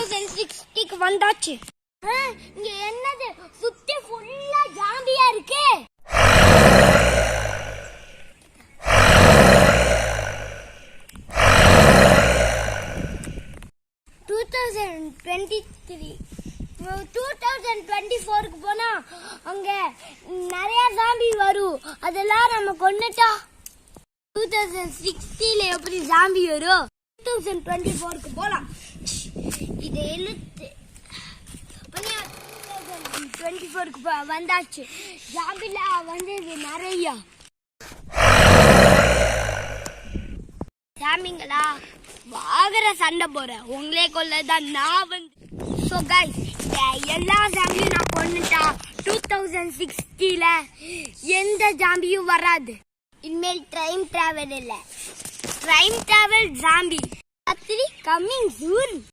2060க்கு வந்தாச்சு. இங்க என்னது சுத்தி ஃபுல்லா ஜாம்பியா இருக்கு. (2023) 2024க்கு போனா அங்க நிறைய ஜாம்பி வரும். அதெல்லாம் நம்ம கொன்னுட்டா 2060ல எப்படி ஜாம்பி வரும்? 2024க்கு போலாம். இதை இழுத்து 2024க்கு வந்தாச்சு. ஜாம்பில வந்து நிறைய ஜாம்பிங்களா வாகர சண்டை போறேன். உங்களே கொள்ளதான் நான் வந்து. ஸோ கைஸ், எல்லா ஜாம்பியும் நான் கொன்னுட்டா 2060ல எந்த ஜாம்பியும் வராது. இனிமேல் டைம் டிராவல் இல்லை, time travel zombie coming soon.